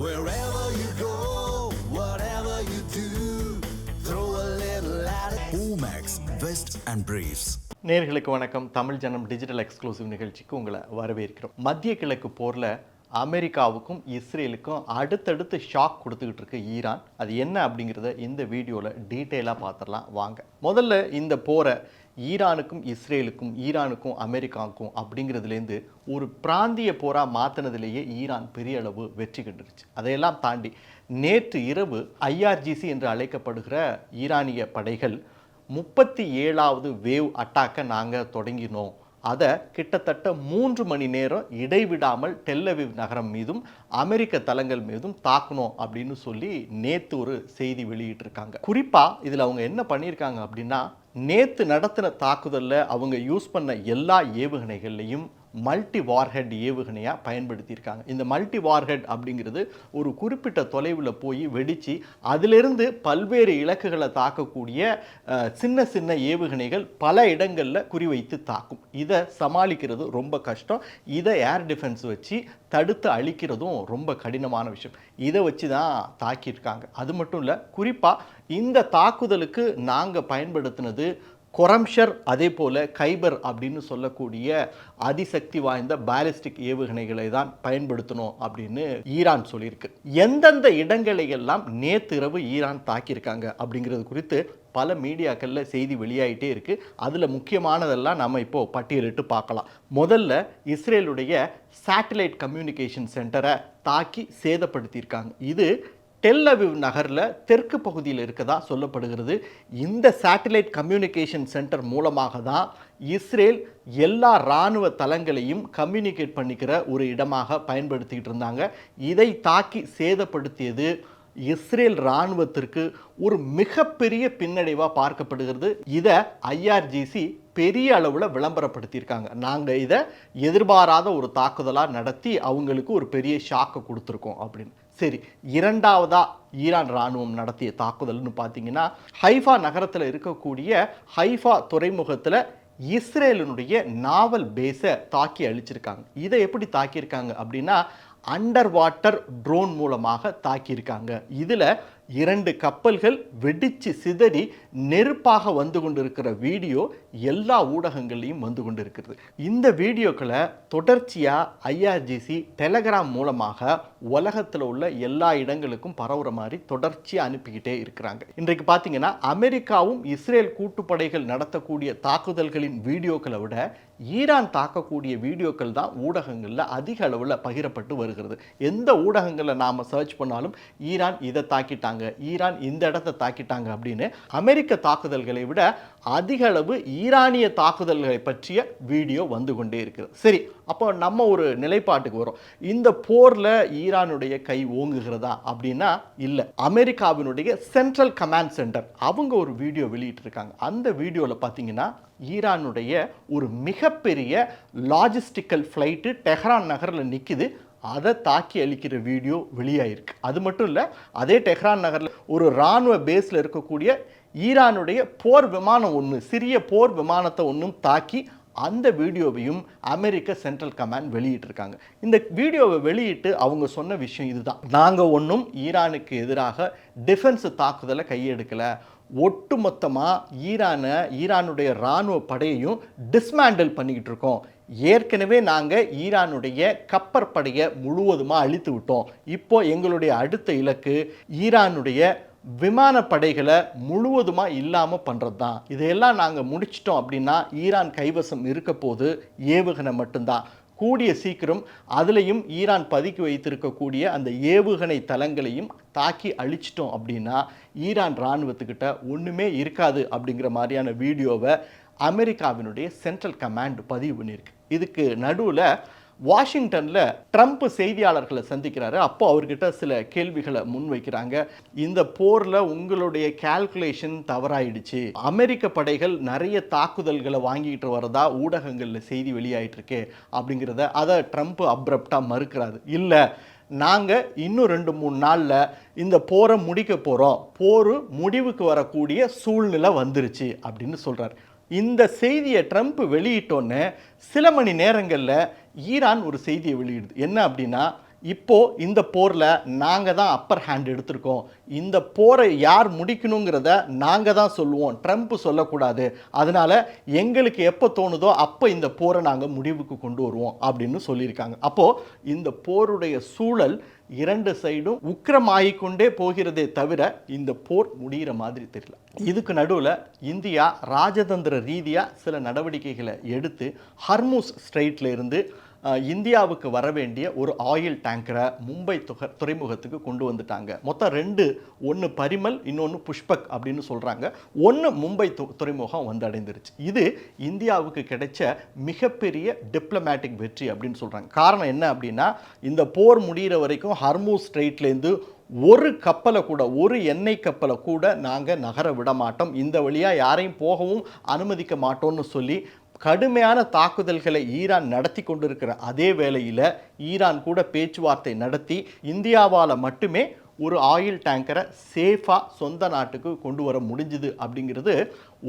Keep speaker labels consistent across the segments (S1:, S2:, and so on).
S1: Wherever you go, whatever you do, throw a little at it. Omax, Vest and Briefs.
S2: நேர்களுக்கு வணக்கம். தமிழ் ஜனம் digital exclusive நிகழ்ச்சிக்கு உங்களை வரவேற்கிறோம். மத்திய கிழக்கு போரில் அமெரிக்காவுக்கும் இஸ்ரேலுக்கும் அடுத்தடுத்து ஷாக் கொடுத்துக்கிட்டு இருக்கு ஈரான். அது என்ன அப்படிங்கிறத இந்த வீடியோவில் டீட்டெயிலாக பார்த்துடலாம் வாங்க. முதல்ல இந்த போரை ஈரானுக்கும் இஸ்ரேலுக்கும் ஈரானுக்கும் அமெரிக்காவுக்கும் அப்படிங்கிறதுலேருந்து ஒரு பிராந்திய போராக மாற்றினதுலேயே ஈரான் பெரிய அளவு வெற்றி கண்டுருச்சு. அதையெல்லாம் தாண்டி நேற்று இரவு IRGC என்று அழைக்கப்படுகிற ஈரானிய படைகள் 37வது வேவ் அட்டாக்கை நாங்கள் தொடங்கினோம். அதை கிட்டத்தட்ட 3 மணி நேரம் இடைவிடாமல் டெல்லவிவ் நகரம் மீதும் அமெரிக்க தளங்கள் மீதும் தாக்கணும் அப்படின்னு சொல்லி நேற்று ஒரு செய்தி வெளியிட்டிருக்காங்க. குறிப்பாக இதில் அவங்க என்ன பண்ணியிருக்காங்க அப்படின்னா, நேற்று நடத்தின தாக்குதலில் அவங்க யூஸ் பண்ண எல்லா ஏவுகணைகள்லையும் மல்டி வார்ஹெட் ஏவுகணையாக பயன்படுத்தியிருக்காங்க. இந்த மல்டி வார்ஹெட் அப்படிங்கிறது ஒரு குறிப்பிட்ட தொலைவில் போய் வெடித்து அதிலிருந்து பல்வேறு இலக்குகளை தாக்கக்கூடிய சின்ன சின்ன ஏவுகணைகள் பல இடங்களில் குறிவைத்து தாக்கும். இதை சமாளிக்கிறது ரொம்ப கஷ்டம். இதை ஏர் டிஃபென்ஸ் வச்சு தடுத்து அழிக்கிறதும் ரொம்ப கடினமான விஷயம். இதை வச்சு தான் தாக்கியிருக்காங்க. அது மட்டும் இல்லை, குறிப்பாக இந்த தாக்குதலுக்கு நாங்கள் பயன்படுத்தினது கொரம்ஷர், அதே போல் கைபர் அப்படின்னு சொல்லக்கூடிய அதிசக்தி வாய்ந்த பாலிஸ்டிக் ஏவுகணைகளை தான் பயன்படுத்தணும் அப்படின்னு ஈரான் சொல்லியிருக்கு. எந்தெந்த இடங்களையெல்லாம் நேற்று இரவு ஈரான் தாக்கியிருக்காங்க அப்படிங்கிறது குறித்து பல மீடியாக்களில் செய்தி வெளியாகிட்டே இருக்குது. அதில் முக்கியமானதெல்லாம் நம்ம இப்போது பட்டியலிட்டு பார்க்கலாம். முதல்ல இஸ்ரேலுடைய சேட்டலைட் கம்யூனிகேஷன் சென்டரை தாக்கி சேதப்படுத்தியிருக்காங்க. இது டெல்லவிவ் நகரில் தெற்கு பகுதியில் இருக்கதா சொல்லப்படுகிறது. இந்த சேட்டலைட் கம்யூனிகேஷன் சென்டர் மூலமாக தான் இஸ்ரேல் எல்லா இராணுவ தளங்களையும் கம்யூனிகேட் பண்ணிக்கிற ஒரு இடமாக பயன்படுத்திக்கிட்டு இருந்தாங்க. இதை தாக்கி சேதப்படுத்தியது இஸ்ரேல் இராணுவத்திற்கு ஒரு மிகப்பெரிய பின்னடைவாக பார்க்கப்படுகிறது. இதை IRGC பெரிய அளவில் விளம்பரப்படுத்தியிருக்காங்க. நாங்கள் இதை எதிர்பாராத ஒரு தாக்குதலாக நடத்தி அவங்களுக்கு ஒரு பெரிய ஷாக்கை கொடுத்துருக்கோம் அப்படின்னு. சரி, இரண்டாவதாக ஈரான் இராணுவம் நடத்திய தாக்குதல்னு பார்த்தீங்கன்னா, ஹைஃபா நகரத்தில் இருக்கக்கூடிய ஹைஃபா துறைமுகத்தில் இஸ்ரேலினுடைய நாவல் பேஸை தாக்கி அழிச்சிருக்காங்க. இதை எப்படி தாக்கியிருக்காங்க அப்படின்னா, அண்டர் வாட்டர் ட்ரோன் மூலமாக தாக்கியிருக்காங்க. இதில் 2 கப்பல்கள் வெடித்து சிதறி நெருப்பாக வந்து கொண்டிருக்கிற வீடியோ எல்லா ஊடகங்கள்லையும் வந்து கொண்டு இருக்கிறது. இந்த வீடியோக்களை தொடர்ச்சியாக IRGC டெலகிராம் மூலமாக உலகத்தில் உள்ள எல்லா இடங்களுக்கும் பரவுற மாதிரி தொடர்ச்சியாக அனுப்பிக்கிட்டே இருக்கிறாங்க. இன்றைக்கு பார்த்தீங்கன்னா, அமெரிக்காவும் இஸ்ரேல் கூட்டுப்படைகள் நடத்தக்கூடிய தாக்குதல்களின் வீடியோக்களை விட ஈரான் தாக்கக்கூடிய வீடியோக்கள் தான் ஊடகங்களில் அதிக அளவில் பகிரப்பட்டு வருகிறது. எந்த ஊடகங்களில் நாம் சர்ச் பண்ணாலும் ஈரான் இதை தாக்கிட்டாங்க, ஈரான் இந்த இடத்தை தாக்கிட்டாங்க அப்படின்னு அமெரிக்க தாக்குதல்களை விட அதிக அளவு ஈரானிய தாக்குதல்களை பற்றிய வீடியோ வந்து கொண்டே இருக்கிறது. சரி, அப்போ நம்ம ஒரு நிலைப்பாட்டுக்கு வரும். இந்த போரில் ஈரானுடைய கை ஓங்குகிறதா அப்படின்னா இல்லை. அமெரிக்காவினுடைய சென்ட்ரல் கமாண்ட் சென்டர் அவங்க ஒரு வீடியோ வெளியிட்டிருக்காங்க. அந்த வீடியோவில் பார்த்தீங்கன்னா, ஈரானுடைய ஒரு மிகப்பெரிய லாஜிஸ்டிக்கல் ஃப்ளைட்டு டெஹ்ரான் நகரில் நிற்குது. அதை தாக்கி அழிக்கிற வீடியோ வெளியாயிருக்கு. அது மட்டும் இல்லை, அதே டெஹ்ரான் நகரில் ஒரு இராணுவ பேஸில் இருக்கக்கூடிய ஈரானுடைய போர் விமானம் ஒன்று, சிறிய போர் விமானத்தை ஒன்றும் தாக்கி அந்த வீடியோவையும் அமெரிக்க சென்ட்ரல் கமாண்ட் வெளியிட்டிருக்காங்க. இந்த வீடியோவை வெளியிட்டு அவங்க சொன்ன விஷயம் இதுதான்: நாங்கள் ஒன்றும் ஈரானுக்கு எதிராக டிஃபென்ஸ் தாக்குதலை கையெடுக்கலை, ஒட்டுமொத்தமாக ஈரானுடைய இராணுவ படையையும் டிஸ்மேண்டில் பண்ணிக்கிட்டு இருக்கோம். ஏற்கனவே நாங்கள் ஈரானுடைய கப்பற்படையை முழுவதுமாக அழித்து விட்டோம். இப்போ எங்களுடைய அடுத்த இலக்கு ஈரானுடைய விமானப்படைகளை முழுவதுமாக இல்லாமல் பண்ணுறது தான். இதையெல்லாம் நாங்கள் முடிச்சிட்டோம் அப்படின்னா ஈரான் கைவசம் இருக்க போது ஏவுகணை மட்டும்தான். கூடிய சீக்கிரம் அதுலேயும் ஈரான் பதுக்கி வைத்திருக்கக்கூடிய அந்த ஏவுகணை தளங்களையும் தாக்கி அழிச்சிட்டோம் அப்படின்னா ஈரான் இராணுவத்துக்கிட்ட ஒன்றுமே இருக்காது அப்படிங்கிற மாதிரியான வீடியோவை அமெரிக்காவினுடைய சென்ட்ரல் கமாண்ட் பதிவு பண்ணியிருக்கு. இதுக்கு நடுவில் வாஷிங்டனில் ட்ரம்ப் செய்தியாளர்களை சந்திக்கிறாரு. அப்போ அவர்கிட்ட சில கேள்விகளை முன்வைக்கிறாங்க. இந்த போரில் உங்களுடைய கால்குலேஷன் தவறாயிடுச்சு, அமெரிக்க படைகள் நிறைய தாக்குதல்களை வாங்கிட்டு வரதா ஊடகங்களில் செய்தி வெளியாயிட்டு இருக்கே அப்படிங்கிறத அதை ட்ரம்ப் அப்ரப்டாக மறுக்கிறாரு. இல்லை, நாங்கள் இன்னும் 2-3 நாளில் இந்த போரை முடிக்க போகிறோம், போர் முடிவுக்கு வரக்கூடிய சூழ்நிலை வந்துருச்சு அப்படின்னு சொல்கிறார். இந்த செய்தியை ட்ரம்ப் வெளியிட்டோன்னு சில மணி நேரங்களில் ஈரான் ஒரு செய்தியை வெளியிடுது. என்ன அப்படின்னா, இப்போ இந்த போரில் நாங்கள் தான் அப்பர் ஹேண்ட் எடுத்திருக்கோம், இந்த போரை யார் முடிக்கணுங்கிறத நாங்கள் தான் சொல்லுவோம், ட்ரம்ப் சொல்லக்கூடாது, அதனால எங்களுக்கு எப்போ தோணுதோ அப்போ இந்த போரை நாங்கள் முடிவுக்கு கொண்டு வருவோம் அப்படின்னு சொல்லியிருக்காங்க. அப்போது இந்த போருடைய சூழல் இரண்டு சைடும் உக்கிரமாகிக்கொண்டே போகிறதே தவிர இந்த போர் முடிகிற மாதிரி தெரியல. இதுக்கு நடுவில் இந்தியா ராஜதந்திர ரீதியாக சில நடவடிக்கைகளை எடுத்து ஹர்மூஸ் ஸ்ட்ரெயிட்ல இருந்து இந்தியாவுக்கு வர வேண்டிய ஒரு ஆயில் டேங்கரை மும்பை துறைமுகத்துக்கு கொண்டு வந்துட்டாங்க. மொத்தம் ரெண்டு, ஒன்று பரிமல், இன்னொன்று புஷ்பக் அப்படின்னு சொல்கிறாங்க. ஒன்று மும்பை துறைமுகம் வந்து அடைந்துருச்சு. இது இந்தியாவுக்கு கிடைச்ச மிகப்பெரிய டிப்ளமேட்டிக் வெற்றி அப்படின்னு சொல்கிறாங்க. காரணம் என்ன அப்படின்னா, இந்த போர் முடிகிற வரைக்கும் ஹர்மூஸ் ஸ்ட்ரெயிட்லேருந்து ஒரு கப்பலை கூட, ஒரு எண்ணெய் கப்பலை கூட நாங்கள் நகர விட மாட்டோம், இந்த வழியாக யாரையும் போகவும் அனுமதிக்க மாட்டோம்னு சொல்லி கடுமையான தாக்குதல்களை ஈரான் நடத்தி கொண்டிருக்கிற அதே வேளையில் ஈரான் கூட பேச்சுவார்த்தை நடத்தி இந்தியாவால் மட்டுமே ஒரு ஆயில் டேங்கரை சேஃபாக சொந்த நாட்டுக்கு கொண்டு வர முடிஞ்சுது அப்படிங்கிறது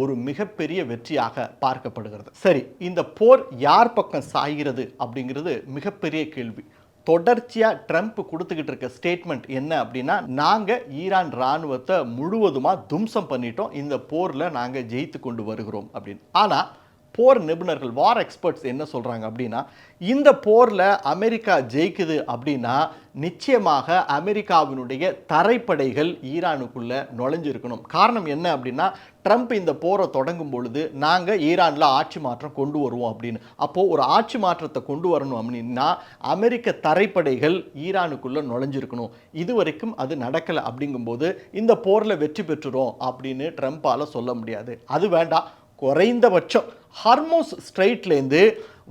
S2: ஒரு மிகப்பெரிய வெற்றியாக பார்க்கப்படுகிறது. சரி, இந்த போர் யார் பக்கம் சாய்கிறது அப்படிங்கிறது மிகப்பெரிய கேள்வி. தொடர்ச்சியாக ட்ரம்ப் கொடுத்துக்கிட்டு இருக்க ஸ்டேட்மெண்ட் என்ன அப்படின்னா, நாங்கள் ஈரான் இராணுவத்தை முழுவதுமாக தும்சம் பண்ணிட்டோம், இந்த போரில் நாங்கள் ஜெயித்து கொண்டு வருகிறோம் அப்படின்னு. ஆனால் போர் நிபுணர்கள், வார் எக்ஸ்பர்ட்ஸ் என்ன சொல்கிறாங்க அப்படின்னா, இந்த போரில் அமெரிக்கா ஜெயிக்குது அப்படின்னா நிச்சயமாக அமெரிக்காவினுடைய தரைப்படைகள் ஈரானுக்குள்ளே நுழைஞ்சிருக்கணும். காரணம் என்ன அப்படின்னா, ட்ரம்ப் இந்த போரை தொடங்கும் பொழுது நாங்கள் ஈரானில் ஆட்சி மாற்றம் கொண்டு வருவோம் அப்படின்னு. அப்போது ஒரு ஆட்சி மாற்றத்தை கொண்டு வரணும் அப்படின்னா அமெரிக்க தரைப்படைகள் ஈரானுக்குள்ளே நுழைஞ்சிருக்கணும். இது வரைக்கும் அது நடக்கலை. அப்படிங்கும்போது இந்த போரில் வெற்றி பெற்றுரும் அப்படின்னு ட்ரம்ப்பால் சொல்ல முடியாது. அது வேண்டாம், குறைந்தபட்சம் ஹர்மூஸ் ஸ்ட்ரெயிட்லேருந்து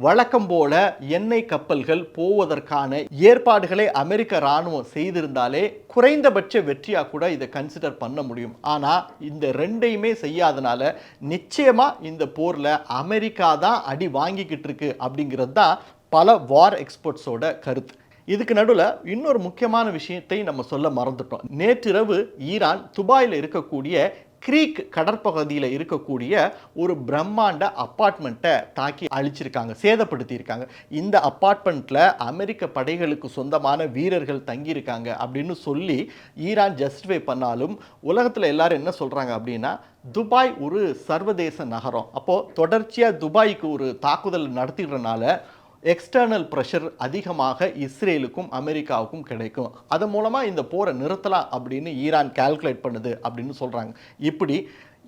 S2: வழக்கம் போல எண்ணெய் கப்பல்கள் போவதற்கான ஏற்பாடுகளை அமெரிக்க இராணுவம் செய்திருந்தாலே குறைந்தபட்ச வெற்றியாக கூட இதை கன்சிடர் பண்ண முடியும். ஆனால் இந்த ரெண்டையுமே செய்யாதனால நிச்சயமாக இந்த போரில் அமெரிக்கா தான் அடி வாங்கிக்கிட்டு இருக்கு அப்படிங்கிறது தான் பல வார் எக்ஸ்பர்ட்ஸோட கருத்து. இதுக்கு நடுவில் இன்னொரு முக்கியமான விஷயத்தை நம்ம சொல்ல மறந்துட்டோம். நேற்றிரவு ஈரான் துபாயில் இருக்கக்கூடிய கிரீக் கடற்பகுதியில் இருக்கக்கூடிய ஒரு பிரம்மாண்ட அப்பார்ட்மெண்ட்டை தாக்கி அழிச்சிருக்காங்க, சேதப்படுத்தியிருக்காங்க. இந்த அப்பார்ட்மெண்ட்டில் அமெரிக்க படைகளுக்கு சொந்தமான வீரர்கள் தங்கியிருக்காங்க அப்படின்னு சொல்லி ஈரான் ஜஸ்டிஃபை பண்ணாலும் உலகத்தில் எல்லாரும் என்ன சொல்கிறாங்க அப்படின்னா, துபாய் ஒரு சர்வதேச நகரம், அப்போது தொடர்ச்சியாக துபாய்க்கு ஒரு தாக்குதல் நடத்திடுறதுனால எக்ஸ்டர்னல் ப்ரெஷர் அதிகமாக இஸ்ரேலுக்கும் அமெரிக்காவுக்கும் கிடைக்கும், அதன் மூலமாக இந்த போரை நிறுத்தலாம் அப்படின்னு ஈரான் கால்குலேட் பண்ணுது அப்படின்னு சொல்கிறாங்க. இப்படி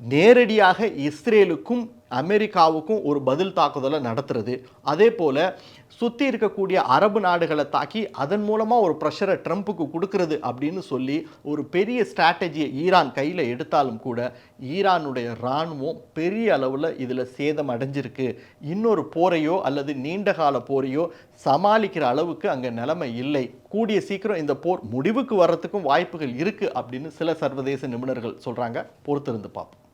S2: நேரடியாக இஸ்ரேலுக்கும் அமெரிக்காவுக்கும் ஒரு பதில் தாக்குதலை நடத்துறது, அதே போல் சுற்றி இருக்கக்கூடிய அரபு நாடுகளை தாக்கி அதன் மூலமாக ஒரு ப்ரெஷரை ட்ரம்ப்புக்கு கொடுக்கறது அப்படின்னு சொல்லி ஒரு பெரிய ஸ்ட்ராட்டஜியை ஈரான் கையில் எடுத்தாலும் கூட ஈரானுடைய இராணுவம் பெரிய அளவில் இதில் சேதம் அடைஞ்சிருக்கு. இன்னொரு போரையோ அல்லது நீண்டகால போரையோ சமாளிக்கிற அளவுக்கு அங்கே நிலைமை இல்லை. கூடிய சீக்கிரம் இந்த போர் முடிவுக்கு வர்றதுக்கும் வாய்ப்புகள் இருக்குது அப்படின்னு சில சர்வதேச நிபுணர்கள் சொல்கிறாங்க. பொறுத்திருந்து பார்ப்போம்.